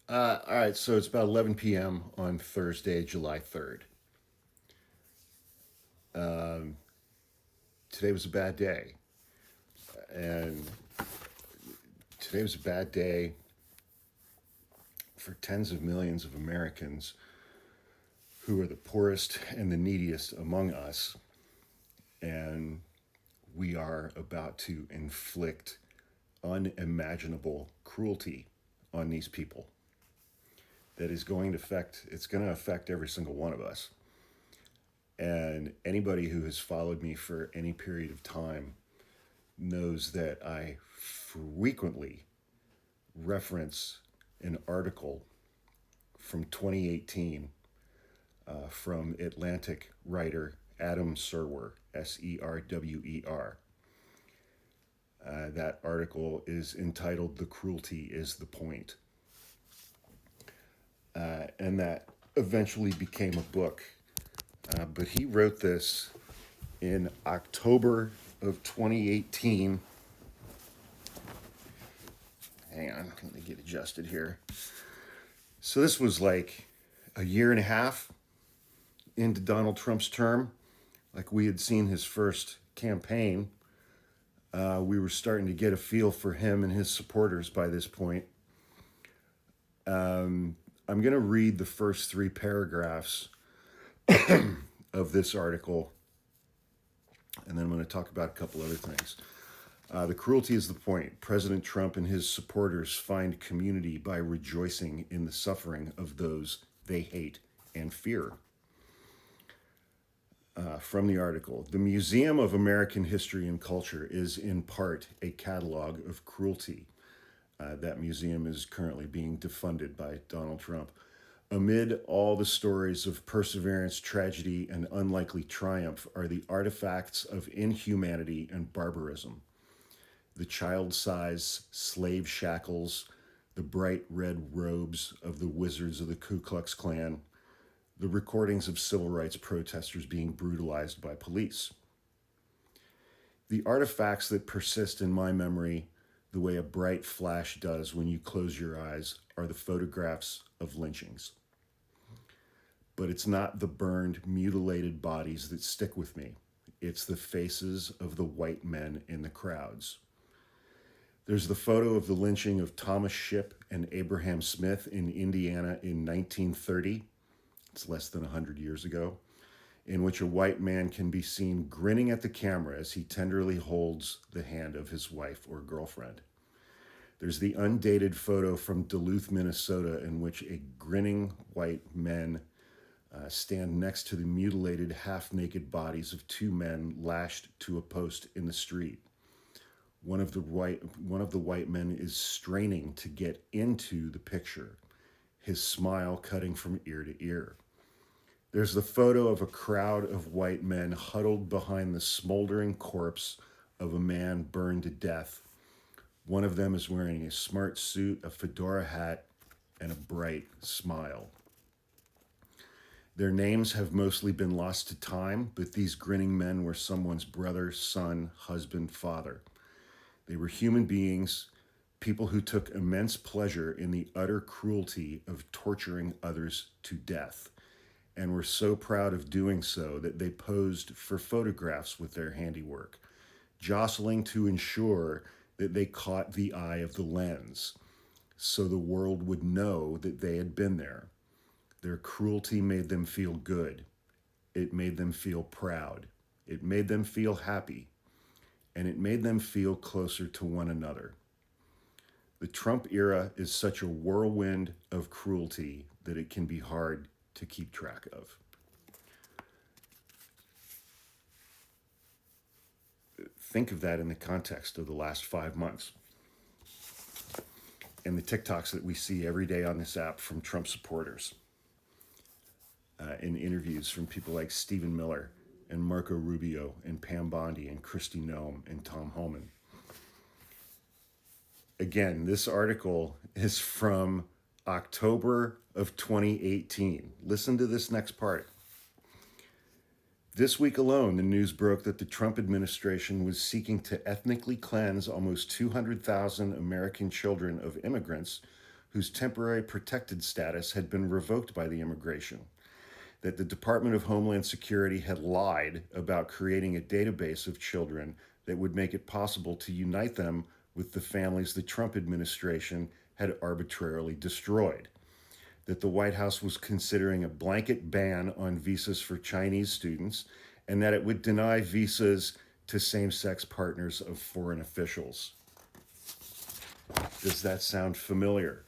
All right, so it's about 11 p.m. on Thursday, July 3rd. Um, Today was a bad day. And today was a bad day for tens of millions of Americans who are the poorest and the neediest among us. And we are about to inflict unimaginable cruelty on these people that is going to affect every single one of us. And anybody who has followed me for any period of time knows that I frequently reference an article from 2018 from Atlantic writer Adam Serwer, Serwer. That article is entitled "The Cruelty Is the Point," and that eventually became a book. But he wrote this in October of 2018. Hang on, let me get adjusted here. So this was like a year and a half into Donald Trump's term. Like we had seen his first campaign. We were starting to get a feel for him and his supporters by this point. I'm going to read the first three paragraphs of this article, and then I'm going to talk about a couple other things. The cruelty is the point. President Trump and his supporters find community by rejoicing in the suffering of those they hate and fear. From the article, the Museum of American History and Culture is in part a catalog of cruelty. That museum is currently being defunded by Donald Trump. Amid all the stories of perseverance, tragedy, and unlikely triumph are the artifacts of inhumanity and barbarism. The child-size slave shackles, the bright red robes of the wizards of the Ku Klux Klan, the recordings of civil rights protesters being brutalized by police. The artifacts that persist in my memory, the way a bright flash does when you close your eyes, are the photographs of lynchings. But it's not the burned, mutilated bodies that stick with me. It's the faces of the white men in the crowds. There's the photo of the lynching of Thomas Shipp and Abraham Smith in Indiana in 1930. It's less than 100 years ago, in which a white man can be seen grinning at the camera as he tenderly holds the hand of his wife or girlfriend. There's the undated photo from Duluth, Minnesota, in which a grinning white men stand next to the mutilated, half-naked bodies of two men lashed to a post in the street. One of the white men is straining to get into the picture, his smile cutting from ear to ear. There's the photo of a crowd of white men huddled behind the smoldering corpse of a man burned to death. One of them is wearing a smart suit, a fedora hat, and a bright smile. Their names have mostly been lost to time, but these grinning men were someone's brother, son, husband, father. They were human beings, people who took immense pleasure in the utter cruelty of torturing others to death, and were so proud of doing so that they posed for photographs with their handiwork, jostling to ensure that they caught the eye of the lens, so the world would know that they had been there. Their cruelty made them feel good. It made them feel proud. It made them feel happy. And it made them feel closer to one another. The Trump era is such a whirlwind of cruelty that it can be hard to keep track of. Think of that in the context of the last 5 months and the TikToks that we see every day on this app from Trump supporters, in interviews from people like Stephen Miller and Marco Rubio and Pam Bondi and Kristi Noem and Tom Homan. Again, this article is from October of 2018. Listen to this next part. This week alone, the news broke that the Trump administration was seeking to ethnically cleanse almost 200,000 American children of immigrants whose temporary protected status had been revoked by the immigration, that the Department of Homeland Security had lied about creating a database of children that would make it possible to unite them with the families the Trump administration had arbitrarily destroyed, that the White House was considering a blanket ban on visas for Chinese students, and that it would deny visas to same-sex partners of foreign officials. Does that sound familiar?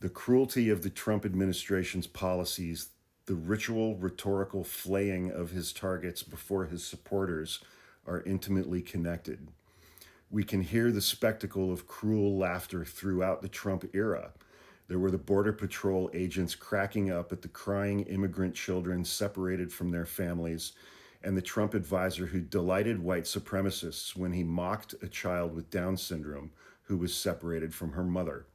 The cruelty of the Trump administration's policies, the ritual, rhetorical flaying of his targets before his supporters are intimately connected. We can hear the spectacle of cruel laughter throughout the Trump era. There were the Border Patrol agents cracking up at the crying immigrant children separated from their families, and the Trump advisor who delighted white supremacists when he mocked a child with Down syndrome who was separated from her mother.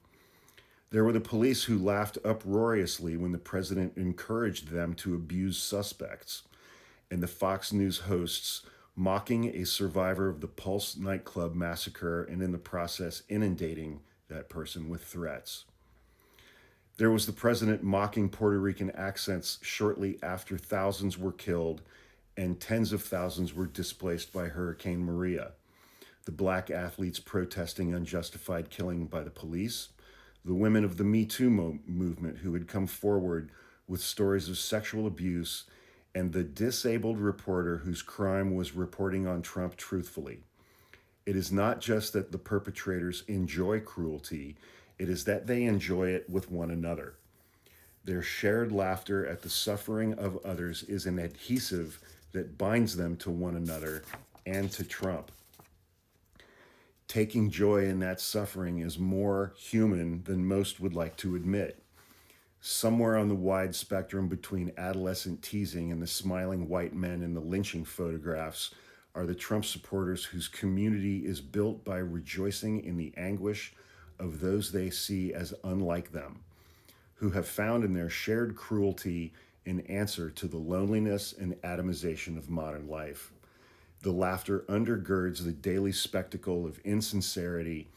There were the police who laughed uproariously when the president encouraged them to abuse suspects, and the Fox News hosts mocking a survivor of the Pulse nightclub massacre and in the process inundating that person with threats. There was the president mocking Puerto Rican accents shortly after thousands were killed and tens of thousands were displaced by Hurricane Maria. The black athletes protesting unjustified killing by the police, the women of the Me Too movement who had come forward with stories of sexual abuse, and the disabled reporter whose crime was reporting on Trump truthfully. It is not just that the perpetrators enjoy cruelty, it is that they enjoy it with one another. Their shared laughter at the suffering of others is an adhesive that binds them to one another and to Trump. Taking joy in that suffering is more human than most would like to admit. Somewhere on the wide spectrum between adolescent teasing and the smiling white men in the lynching photographs are the Trump supporters whose community is built by rejoicing in the anguish of those they see as unlike them, who have found in their shared cruelty an answer to the loneliness and atomization of modern life. The laughter undergirds the daily spectacle of insincerity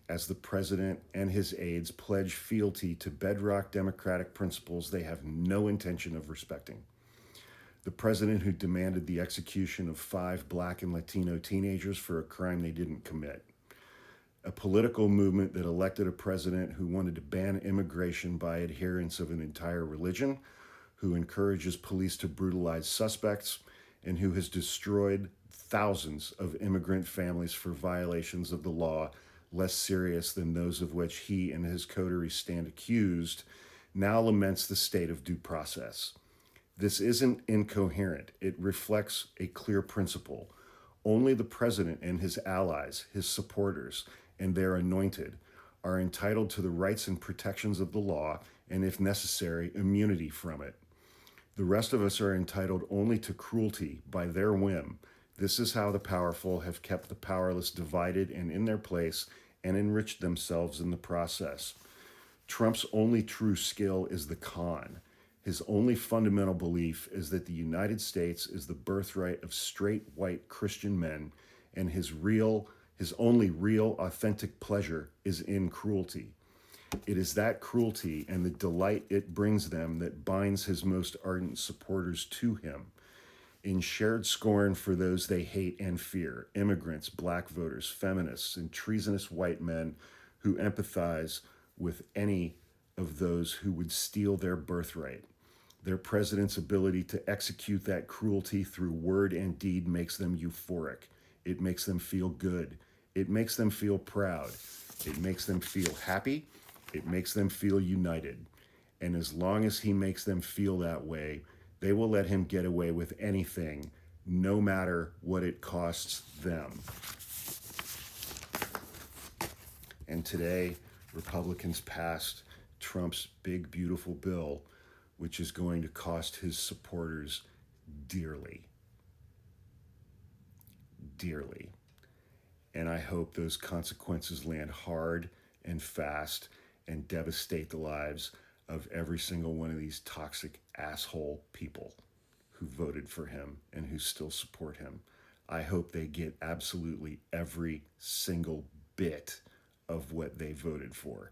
as the president and his aides pledge fealty to bedrock democratic principles they have no intention of respecting. The president who demanded the execution of 5 Black and Latino teenagers for a crime they didn't commit. A political movement that elected a president who wanted to ban immigration by adherents of an entire religion, who encourages police to brutalize suspects, and who has destroyed thousands of immigrant families for violations of the law less serious than those of which he and his coterie stand accused, now laments the state of due process. This isn't incoherent. It reflects a clear principle. Only the president and his allies, his supporters, and their anointed are entitled to the rights and protections of the law and, if necessary, immunity from it. The rest of us are entitled only to cruelty by their whim. This is how the powerful have kept the powerless divided and in their place and enriched themselves in the process. Trump's only true skill is the con. His only fundamental belief is that the United States is the birthright of straight white Christian men, and his only real authentic pleasure is in cruelty. It is that cruelty and the delight it brings them that binds his most ardent supporters to him. In shared scorn for those they hate and fear, immigrants, black voters, feminists, and treasonous white men who empathize with any of those who would steal their birthright. Their president's ability to execute that cruelty through word and deed makes them euphoric. It makes them feel good. It makes them feel proud. It makes them feel happy. It makes them feel united. And as long as he makes them feel that way, they will let him get away with anything, no matter what it costs them. And today, Republicans passed Trump's big, beautiful bill, which is going to cost his supporters dearly. Dearly. And I hope those consequences land hard and fast and devastate the lives of every single one of these toxic asshole people who voted for him and who still support him. I hope they get absolutely every single bit of what they voted for.